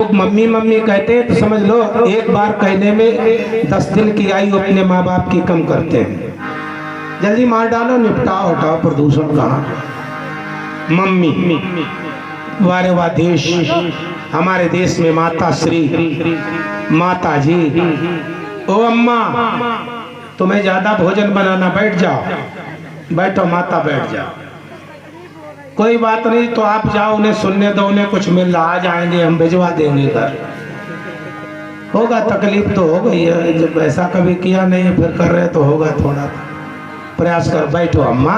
Mummy mummy कहते हैं तो समझ लो एक बार कहने में 10 दिन की आयु अपने माँ बाप की कम करते हैं। जल्दी मार डालो, निपटाओ, हटाओ प्रदूषण। कहाँ मम्मी वारे वाह देश, हमारे देश में माता श्री, माता जी, ओ अम्मा तुम्हें ज्यादा भोजन बनाना, बैठ जाओ, बैठो माता, बैठ जाओ, कोई बात नहीं, तो आप जाओ, उन्हें सुनने दो, उन्हें कुछ मिल रहा, आ जाएंगे, हम भिजवा देंगे घर। होगा तकलीफ तो हो गई है, जब ऐसा कभी किया नहीं फिर कर रहे तो होगा, थोड़ा प्रयास कर। बैठो अम्मा,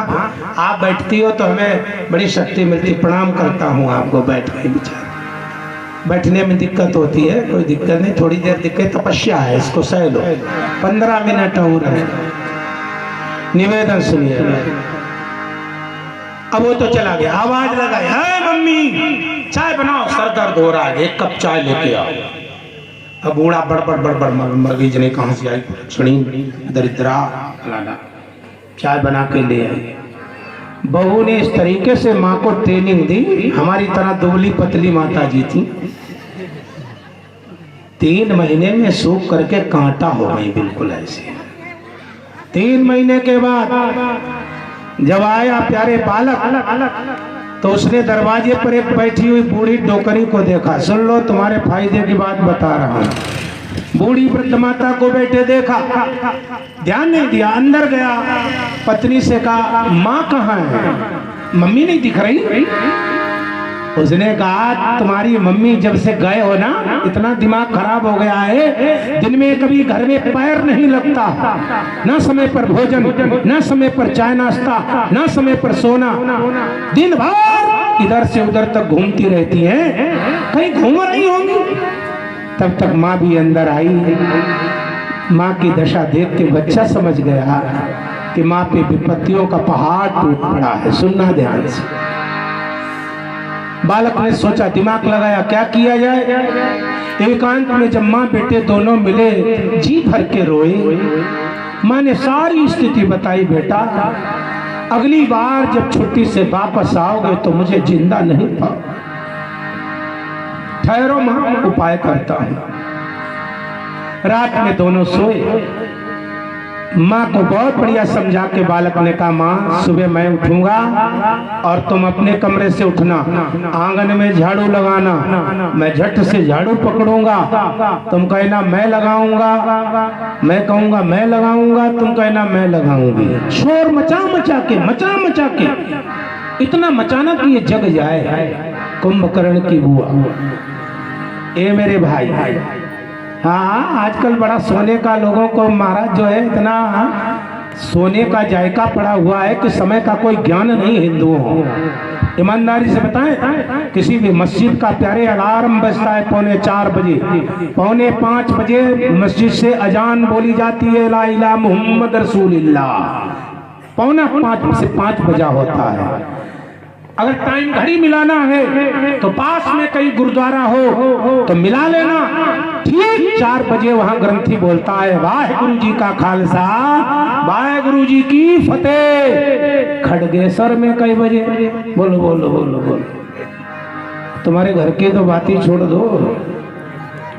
आप बैठती हो तो हमें बड़ी शक्ति मिलती, प्रणाम करता हूँ आपको। बैठ गई बेचारी, बैठने में दिक्कत होती है, कोई दिक्कत नहीं, थोड़ी देर दिक्कत, तपस्या है, इसको सह लो, 15 मिनट और है। निवेदन सुनिए। अब वो तो चला गया, आवाज लगाई, है मम्मी चाय बनाओ, सर दर्द हो रहा है, 1 कप चाय लेके आओ। अब बूढ़ा बड़बड़ बड़बड़ मरगीज ने कहां से आई, क्षणी दरिद्रा फलाना, चाय बना के ले आई। बहू ने इस तरीके से माँ को ट्रेनिंग दी, हमारी तरह दुबली पतली माता जी थी, 3 महीने में सूख करके कांटा हो गई, बिल्कुल ऐसे। 3 महीने के बाद जब आया प्यारे बालक, तो उसने दरवाजे पर एक बैठी हुई बूढ़ी डोकरी को देखा। सुन लो, तुम्हारे फायदे की बात बता रहा हूं। बूढ़ी वृद्ध माता को बेटे देखा, ध्यान नहीं दिया, अंदर गया, पत्नी से कहा माँ कहाँ है, मम्मी नहीं दिख रही। उसने कहा तुम्हारी मम्मी जब से गए हो ना, इतना दिमाग खराब हो गया है, दिन में कभी घर में पैर नहीं लगता, ना समय पर भोजन, ना समय पर चाय नाश्ता, ना समय पर सोना, दिन भर इधर से उधर तक घूमती रहती है, कहीं घूम रही होंगी। तब तक माँ भी अंदर आई। माँ की दशा देख के बच्चा समझ गया कि माँ पे विपत्तियों का पहाड़ टूट पड़ा है। सुनना ध्यान से। बालक ने सोचा, दिमाग लगाया, क्या किया जाए। एकांत में जब माँ बेटे दोनों मिले, जी भर के रोए। माँ ने सारी स्थिति बताई, बेटा अगली बार जब छुट्टी से वापस आओगे तो मुझे जिंदा नहीं पाओ, ठहरो माँ, उपाय करता हूं। रात में दोनों सोए। माँ को बहुत बढ़िया समझा के बालक ने कहा, माँ सुबह मैं उठूंगा और तुम अपने कमरे से उठना, आंगन में झाड़ू लगाना, मैं झट से झाड़ू पकड़ूंगा, तुम कहना मैं लगाऊंगा, मैं कहूंगा मैं लगाऊंगा, तुम कहना मैं लगाऊंगी। शोर मचा मचा के इतना मचाना कि ये जग जाए। कुंभकर्ण की बुआ, ए मेरे भाई, हाँ आजकल बड़ा सोने का लोगों को महाराज जो है, इतना सोने का जायका पड़ा हुआ है कि समय का कोई ज्ञान नहीं हिंदुओं को। ईमानदारी से बताएं, किसी भी मस्जिद का प्यारे अलार्म बजता है 4:45 बजे, 4:45 बजे मस्जिद से अजान बोली जाती है, ला इलाहा मुहम्मद रसूलुल्लाह, 4:45 से 5 बजा होता है। अगर टाइम घड़ी मिलाना है तो पास में कहीं गुरुद्वारा हो तो मिला लेना। ठीक 4 बजे वहां ग्रंथी बोलता है, वाहेगुरु जी का खालसा, वाहेगुरु जी की फतेह। खड़गेसर में कई बजे, बोलो बोलो बोलो बोलो। तुम्हारे घर की तो बात ही छोड़ दो।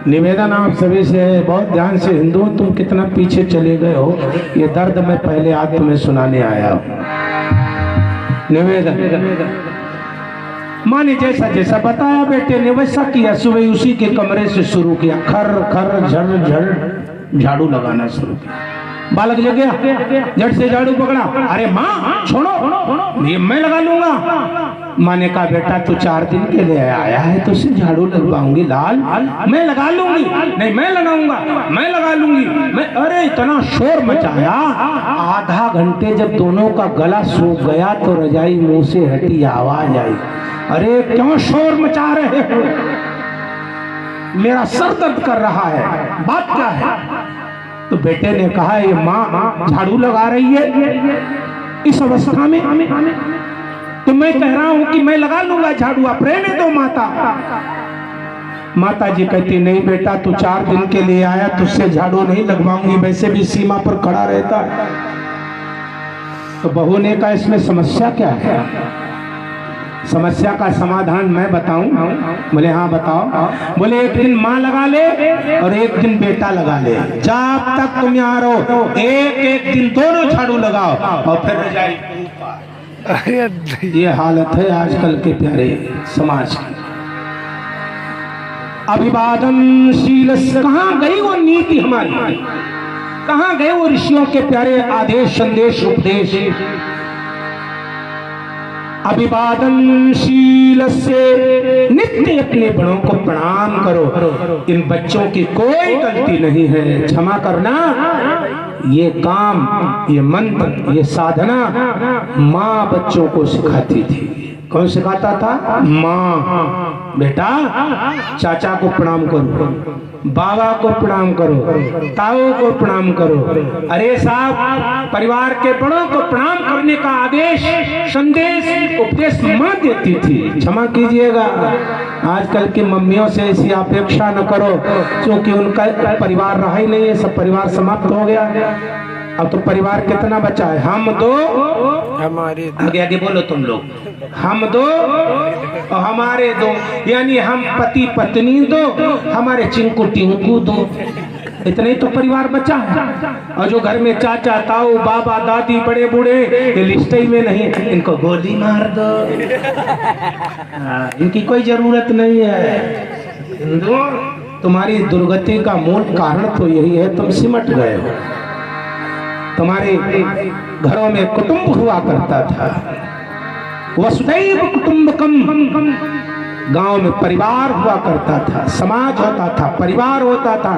निवेदन आप सभी से है, बहुत ध्यान से हिंदू, तुम कितना पीछे चले गए हो, ये दर्द मैं पहले आज तुम्हें सुनाने आया हूं। निवेदन, माँ ने जैसा जैसा बताया बेटे ने वैसा किया। सुबह उसी के कमरे से शुरू किया, खर खर झर झर झाड़ू लगाना शुरू किया। बालक जग गया, झट से झाड़ू पकड़ा, अरे माँ छोड़ो, ये मैं लगा लूंगा। माँ ने कहा बेटा तू 4 दिन के लिए आया है तो उसे झाड़ू लगवाऊंगी लाल, मैं लगा लूंगी, नहीं मैं लगाऊंगा, मैं लगा लूंगी मैं। अरे इतना शोर मचाया, आधा घंटे जब दोनों का गला सूख गया तो रजाई मुंह से हटी, आवाज आई, अरे क्यों शोर मचा रहे हो, मेरा सर दर्द कर रहा है, बात क्या है। तो बेटे ने कहा, ये माँ झाड़ू लगा रही है इस अवस्था में, तो मैं कह रहा हूं कि मैं लगा लूंगा झाड़ू, आप रहने दो माता। माता जी कहती, नहीं बेटा तू 4 दिन के लिए आया, तुझसे झाड़ू नहीं लगवाऊंगी, वैसे भी सीमा पर खड़ा रहता है। तो बहू ने कहा, इसमें समस्या क्या है। समस्या का समाधान मैं बताऊं? बोले हाँ बताओ। बोले एक दिन माँ लगा ले और एक दिन बेटा लगा ले, जब तक तुम यहाँ रहो एक एक दिन दोनों झाड़ू लगाओ और फिर रजाई के ऊपर। ये हालत है आजकल के प्यारे समाज की। अभिवादनशील कहाँ गई वो नीति हमारी, कहाँ गए वो ऋषियों के प्यारे आदेश संदेश उपदेश। अभिवादनशील से नित्य अपने बड़ों को प्रणाम करो, इन बच्चों की कोई गलती नहीं है, क्षमा करना। ये काम, ये मंत्र, ये साधना माँ बच्चों को सिखाती थी। कौन सिखाता था? माँ। बेटा चाचा को प्रणाम करो, बाबा को प्रणाम करो, ताऊ को प्रणाम करो। अरे साहब, परिवार के बड़ों को प्रणाम करने का आदेश संदेश उपदेश माँ देती थी। क्षमा कीजिएगा, आजकल की मम्मियों से ऐसी अपेक्षा न करो, क्योंकि उनका परिवार रहा ही नहीं है, सब परिवार समाप्त हो गया। अब तो परिवार कितना बचा है? हम दो, हमारे आगे आगे बोलो तुम लोग, हम दो और हमारे दो, यानी हम पति पत्नी दो, हमारे चिंकू टिंकू दो, इतना ही तो परिवार बचा है। और जो घर में चाचा ताऊ बाबा दादी बड़े बूढ़े, ये लिस्ट ही में नहीं, इनको गोली मार दो। इनकी कोई जरूरत नहीं है। हिंदू, तुम्हारी दुर्गति का मूल कारण तो यही है, तुम सिमट गए हो। तुम्हारे घरों में कुटुंब हुआ करता था, वसुधैव कुटुंबकम, गांव में परिवार हुआ करता था, समाज होता था, परिवार होता था।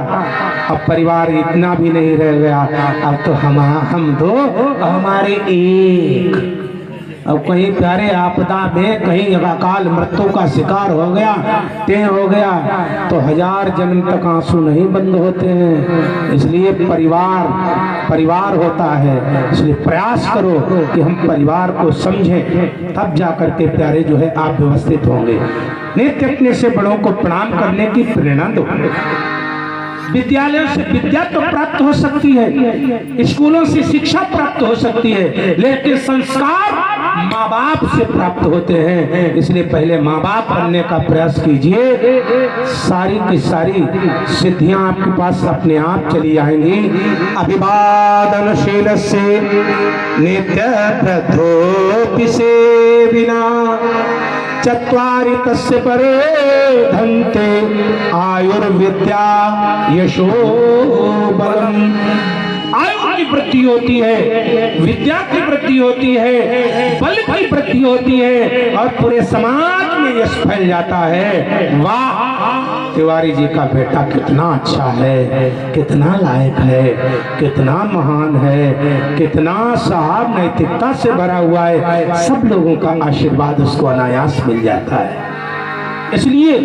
अब परिवार इतना भी नहीं रह गया, अब तो हम दो हमारे एक। अब कहीं प्यारे आपदा में कहीं अकाल मृत्यु का शिकार हो गया, देर हो गया, तो 1000 जन्म तक आंसू नहीं बंद होते हैं। इसलिए परिवार होता है, इसलिए प्रयास करो कि हम परिवार को समझें, तब जाकर के प्यारे जो है आप व्यवस्थित होंगे। नित्य अपने से बड़ों को प्रणाम करने की प्रेरणा दो। विद्यालयों से विद्या तो प्राप्त हो सकती है, स्कूलों से शिक्षा प्राप्त हो सकती है, लेकिन संस्कार माँ बाप से प्राप्त होते हैं। इसलिए पहले माँ बाप बनने का प्रयास कीजिए, सारी की सारी सिद्धियां आपके पास अपने आप चली आएंगी। अभिवादनशील से नित्य प्रथोपि से बिना चत्वारि तस्य परे धन्ते आयुर्विद्या यशो बलम। आयु की वृद्धि होती है, विद्या की वृद्धि होती है, बल की वृद्धि होती है और पूरे समाज में यश फैल जाता है। वाह, तिवारी जी का बेटा कितना अच्छा है, कितना लायक है, कितना महान है, कितना साहब नैतिकता से भरा हुआ है। सब लोगों का आशीर्वाद उसको अनायास मिल जाता है। इसलिए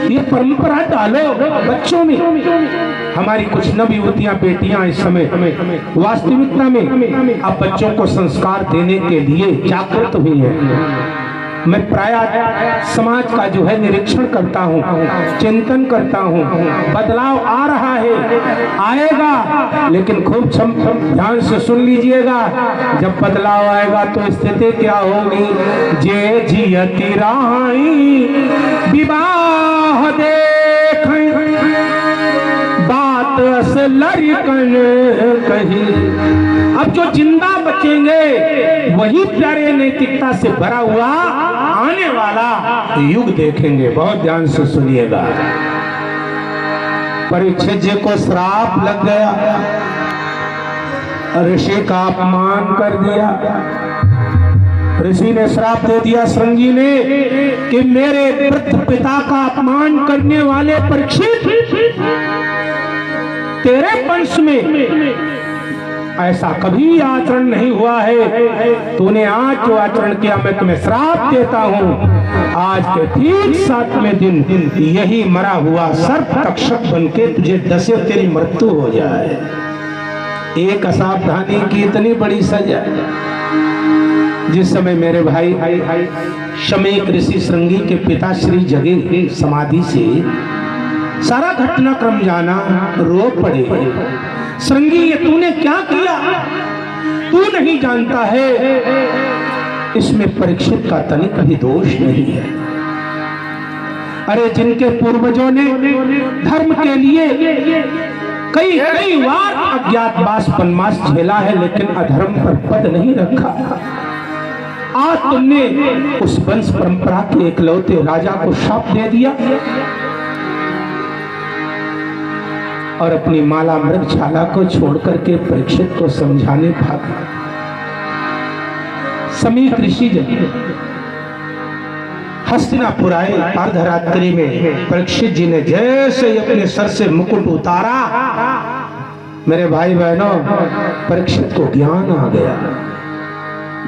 ये परंपरा डालो बच्चों में। हमारी कुछ नवयुवतियां बेटियां इस समय वास्तविकता में अब बच्चों को संस्कार देने के लिए जागृत हुई है। मैं प्राय समाज का जो है निरीक्षण करता हूँ, चिंतन करता हूँ, बदलाव आ रहा है, आएगा, लेकिन खूब ध्यान से सुन लीजिएगा। जब बदलाव आएगा तो स्थिति क्या होगी? जे जियति राई विवाह देख बात लड़कन कही। अब जो जिंदा बचेंगे वही प्यारे नैतिकता से भरा हुआ आने वाला युग देखेंगे। बहुत ध्यान से सुनिएगा। परीक्षित जी को श्राप लग गया, ऋषि का अपमान कर दिया। ऋषि ने श्राप दे दिया श्रृंगी ने कि मेरे वृद्ध पिता का अपमान करने वाले परीक्षित, तेरे वंश में ऐसा कभी आचरण नहीं हुआ है। तूने आज जो आचरण किया, मैं तुम्हें श्राप देता हूँ। आज के ठीक 7वें दिन यही मरा हुआ सर्प तक्षक बनके तुझे डसे, तेरी मृत्यु हो जाए। एक असावधानी की इतनी बड़ी सजा। जिस समय मेरे भाई शमीक ऋषि श्रृंगी के पिता श्री जगे समाधि से सारा घटनाक्रम जाना, रो पड़े। श्रृंगी, ये तूने क्या किया? तू नहीं जानता है इसमें परीक्षित का तनिक भी दोष नहीं है। अरे जिनके पूर्वजों ने धर्म के लिए कई कई बार अज्ञातवास वनवास झेला है, लेकिन अधर्म पर पद नहीं रखा। आज तुमने उस वंश परंपरा के इकलौते राजा को शाप दे दिया और अपनी माला मृगशाला को छोड़ करके परीक्षित को समझाने भागा। समीक ऋषि जब हस्तिनापुर आए अर्धरात्रि में, परीक्षित जी ने जैसे ही अपने सर से मुकुट उतारा, मेरे भाई बहनों, परीक्षित को ज्ञान आ गया।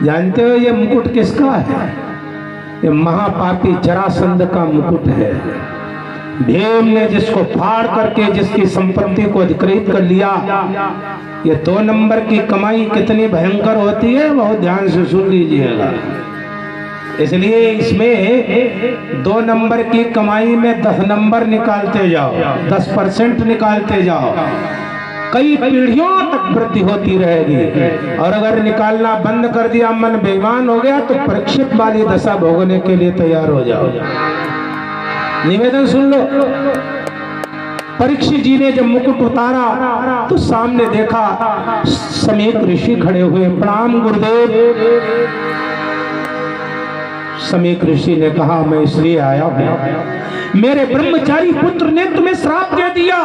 जानते हो ये मुकुट किसका है? ये महापापी जरासंध का मुकुट है। भीम ने जिसको फाड़ करके जिसकी संपत्ति को अधिकृत कर लिया। ये 2 नंबर की कमाई कितनी भयंकर होती है, बहुत ध्यान से सुन लीजिएगा। इसलिए इसमें 2 नंबर की कमाई में 10 नंबर निकालते जाओ, 10% निकालते जाओ, कई पीढ़ियों तक वृद्धि होती रहेगी। और अगर निकालना बंद कर दिया, मन बेईमान हो गया, तो परीक्षित वाली दशा भोगने के लिए तैयार हो जाओ। निवेदन सुन लो। परीक्षित जी ने जब मुकुट उतारा तो सामने देखा समीक ऋषि खड़े हुए। प्रणाम गुरुदेव। समीक ऋषि ने कहा, मैं इसलिए आया हूं, मेरे ब्रह्मचारी पुत्र ने तुम्हें श्राप दे दिया।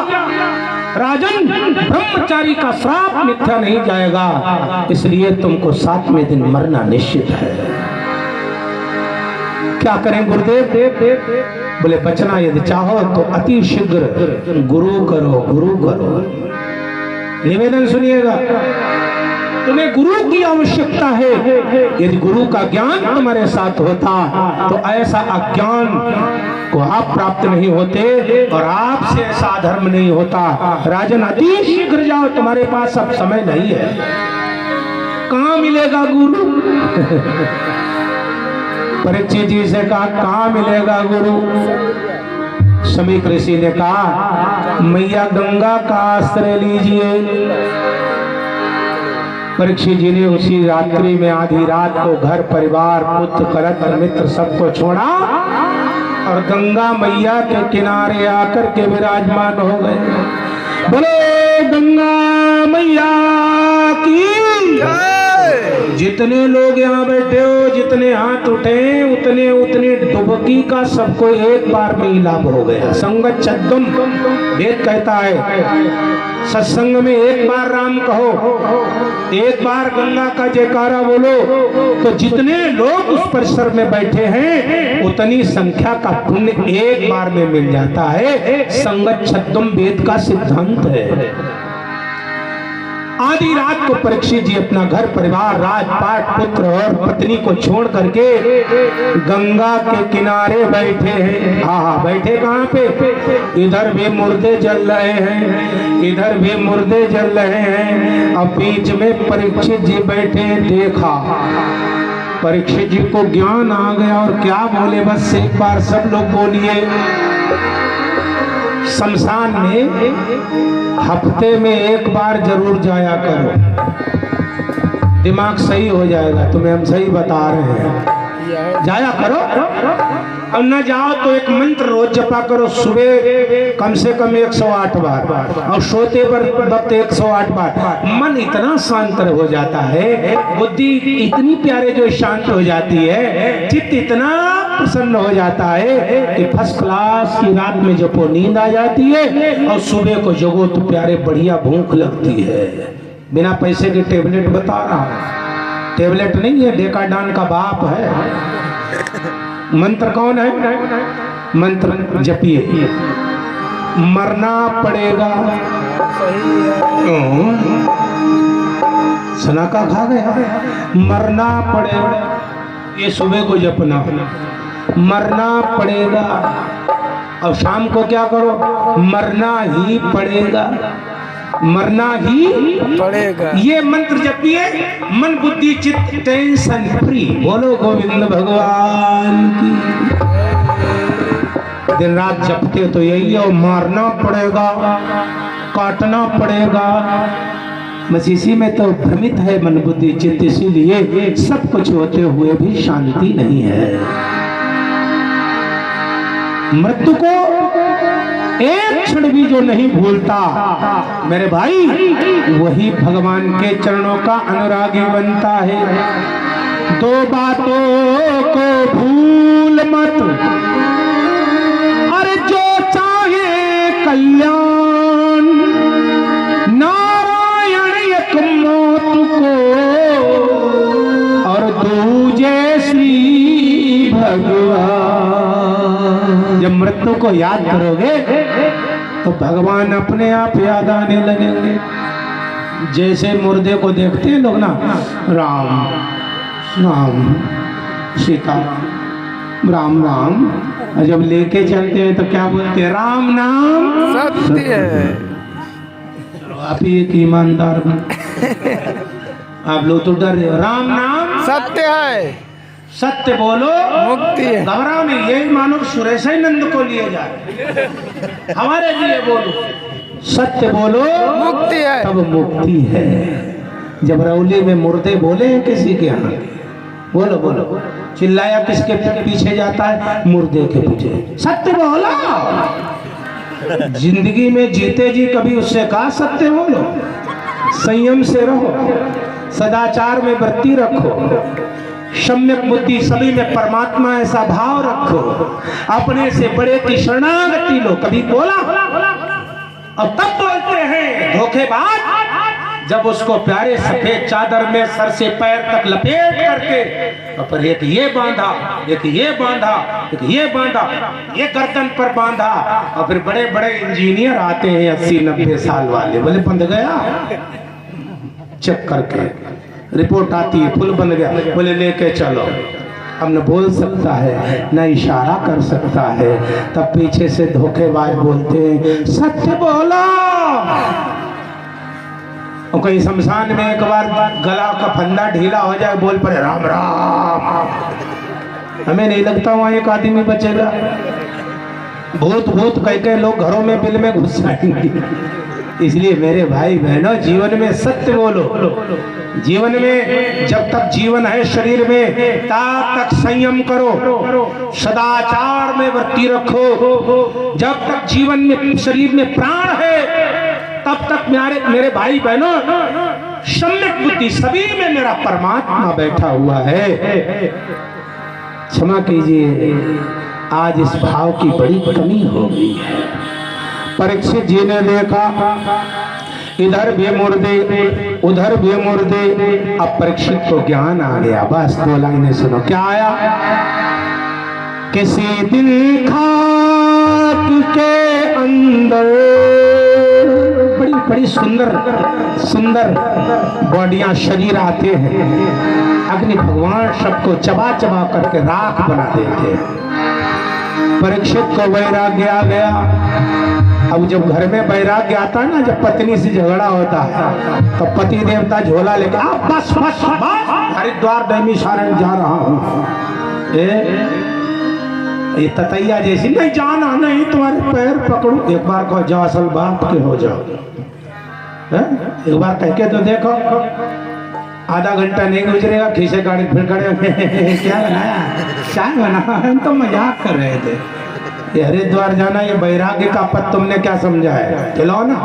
राजन, ब्रह्मचारी का श्राप मिथ्या नहीं जाएगा, इसलिए तुमको 7वें दिन मरना निश्चित है। क्या करें गुरुदेव? बोले बचना यदि चाहो तो अति शीघ्र गुरु करो, गुरु करो। निवेदन सुनिएगा, तुम्हें गुरु की आवश्यकता है। यदि गुरु का ज्ञान तुम्हारे साथ होता तो ऐसा अज्ञान को आप प्राप्त नहीं होते और आपसे ऐसा धर्म नहीं होता। राजन, अति शीघ्र जाओ, तुम्हारे पास अब समय नहीं है। कहाँ मिलेगा गुरु? परीक्षित जी से कहा, कहाँ मिलेगा गुरु? समीक ऋषि ने कहा, मैया गंगा का आश्रय लीजिए। परीक्षित जी ने उसी रात्रि में आधी रात को घर परिवार पुत्र करत्र मित्र सबको छोड़ा और गंगा मैया के किनारे आकर के विराजमान हो गए। बोले गंगा मैया की। जितने लोग यहाँ बैठे हो, जितने हाथ उठे, उतने उतने डुबकी का सबको एक बार में ही लाभ हो गया। संगत चद्दम वेद कहता है, सत्संग में एक बार राम कहो, एक बार गंगा का जयकारा बोलो, तो जितने लोग उस परिसर में बैठे हैं उतनी संख्या का पुण्य एक बार में मिल जाता है। संगत छद्म वेद का सिद्धांत है। आधी रात को परीक्षित जी अपना घर परिवार राजपाट पुत्र और पत्नी को छोड़ करके गंगा के किनारे बैठे हैं। हाँ, बैठे कहाँ पे? इधर भी मुर्दे जल रहे हैं, इधर भी मुर्दे जल रहे हैं। अब बीच में परीक्षित जी बैठे, देखा परीक्षित जी को ज्ञान आ गया और क्या बोले, बस एक बार सब लोग बोलिए। शमशान में हफ्ते में एक बार जरूर जाया करो, दिमाग सही हो जाएगा। तुम्हें हम सही बता रहे हैं, जाया करो। और न जाओ तो एक मंत्र रोज जपा करो, सुबह कम से कम 108 बार और सोते पर वक्त 108 बार। मन इतना शांत हो जाता है, बुद्धि इतनी प्यारे जो शांत हो जाती है, चित्त इतना प्रसन्न हो जाता है कि फर्स्ट क्लास की रात में जपो नींद आ जाती है और सुबह को जगो तो प्यारे बढ़िया भूख लगती है। बिना पैसे के टेबलेट बता रहा हूं, टेबलेट नहीं है, डेकाडान का बाप है। मंत्र कौन है? मंत्र जपिए, मरना पड़ेगा। सना का खा गया, मरना पड़ेगा। ये सुबह को जपना, मरना पड़ेगा। और शाम को क्या करो? मरना ही पड़ेगा, मरना ही पड़ेगा। ये मंत्र जपिए, मन बुद्धि चित्त टेंशन फ्री। बोलो गोविंद भगवान की। दिन रात जपते तो यही है, मारना पड़ेगा, काटना पड़ेगा, बस इसी में तो भ्रमित है मन बुद्धि चित्त, इसीलिए सब कुछ होते हुए भी शांति नहीं है। मृत्यु को एक क्षण भी जो नहीं भूलता मेरे भाई, वही भगवान के चरणों का अनुरागी बनता है। दो बातों को भूल मत, अरे जो चाहे कल्याण, नारायण एक मौत को और दूजे श्री भगवान। जब मृत्यु को याद करोगे तो भगवान अपने आप याद आने लगेंगे। जैसे मुर्दे को देखते हैं लोग ना, राम राम सीता राम राम, और जब लेके चलते हैं तो क्या बोलते हैं? राम नाम सत्य है। आप ही एक ईमानदार बन। आप लोग तो डर रहे हो। राम नाम सत्य है, सत्य बोलो मुक्ति है। घबराओ नहीं, यही मानो सुरेश नंद को लिए जाए, हमारे लिए बोलो सत्य बोलो मुक्ति है। तब मुक्ति है। जब रौली में मुर्दे बोले हैं किसी के यहाँ, बोलो बोलो, चिल्लाया किसके पीछे जाता है? मुर्दे के पीछे। सत्य बोलो, जिंदगी में जीते जी कभी उससे कहा सत्य बोलो, संयम से रहो, सदाचार में वृत्ति रखो, सम्यक बुद्धि सभी में परमात्मा ऐसा भाव रखो, अपने से बड़े की शरणागति लो। कभी बोला और तब बोलते हैं धोखेबाज, जब उसको प्यारे सफेद चादर में सर से पैर तक लपेट करके, और पर एक ये बांधा, एक ये बांधा, एक ये बांधा, ये गर्दन पर बांधा, और फिर बड़े बड़े इंजीनियर आते हैं 80-90 साल वाले, बोले बंध गया, चेक करके रिपोर्ट आती है फुल बन गया, बोले लेके चलो। अब न बोल सकता है न इशारा कर सकता है, तब पीछे से धोखेबाज बोलते हैं सत्य बोलो। और कहीं शमशान में एक बार गला का फंदा ढीला हो जाए, बोल पड़े राम राम, हमें नहीं लगता वहां एक आदमी बचेगा। भूत भूत कह के लोग घरों में बिल में घुस जाएंगे। इसलिए मेरे भाई बहनों, जीवन में सत्य बोलो। जीवन में जब तक जीवन है शरीर में, तब तक संयम करो, सदाचार में वृत्ति रखो। जब तक जीवन में शरीर में प्राण है, तब तक मेरे भाई बहनों, सम्यक बुद्धि सभी में मेरा परमात्मा बैठा हुआ है। क्षमा कीजिए, आज इस भाव की बड़ी कमी हो गई है। परीक्षित जी ने देखा इधर भी मुर्दे उधर भी मुर्दे, अब परीक्षित को ज्ञान आ गया। बस 2 लाइनें सुनो, क्या आया? किसी दिन खाक के अंदर बड़ी बड़ी सुंदर सुंदर बॉडियां शरीर आते हैं, अग्नि भगवान सबको चबा चबा करके राख बना देते हैं। परीक्षित को वैराग्य आ गया। अब जब घर में वैराग्य आता है ना, जब पत्नी से झगड़ा होता है तो पति देवता झोला लेके आप बस बस हरिद्वार नैमिषारण्य जा रहा हूँ, ये ततैया जैसी नहीं जाना, नहीं तुम्हारे पैर पकड़ू, एक बार कहो जाओ असल बाप के हो जाओ, एक बार कह के तो देखो। आधा घंटा नहीं गुजरेगा, खींचे गाड़ी फिर खड़े क्या बनाया, चाय बना, हम तो मजाक कर रहे थे। ये हरिद्वार जाना, ये वैराग्य का पद तुमने क्या समझा है? खिलौना।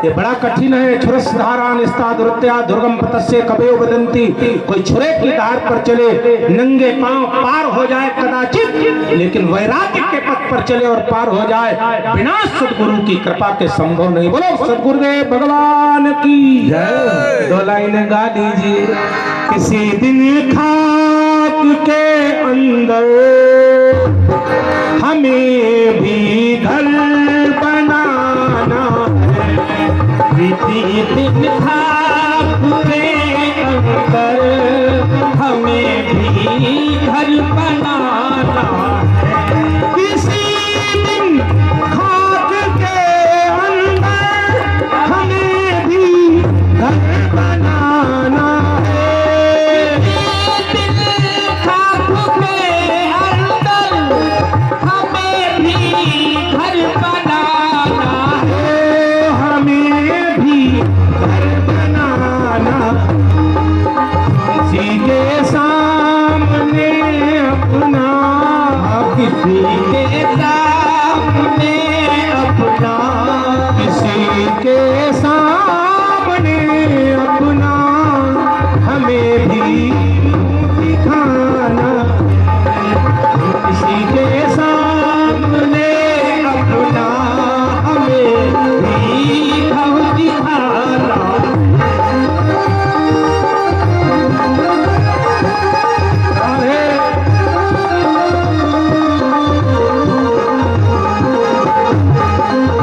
ये बड़ा कठिन है। छुरस धारा निस्ता दुर्त्या दुर्गम पतस्य कबयो बदंती। कोई छुरे की धार पर चले, नंगे पांव पार हो जाए कदाचित, लेकिन वैराग्य के पथ पर चले और पार हो जाए बिना सदगुरु की कृपा के संभव नहीं। बोलो सदगुरुदेव भगवान की जय। 2 लाइनें गा दीजिए। किसी दिन खाक के अंदर हमें भी घर बनाना है,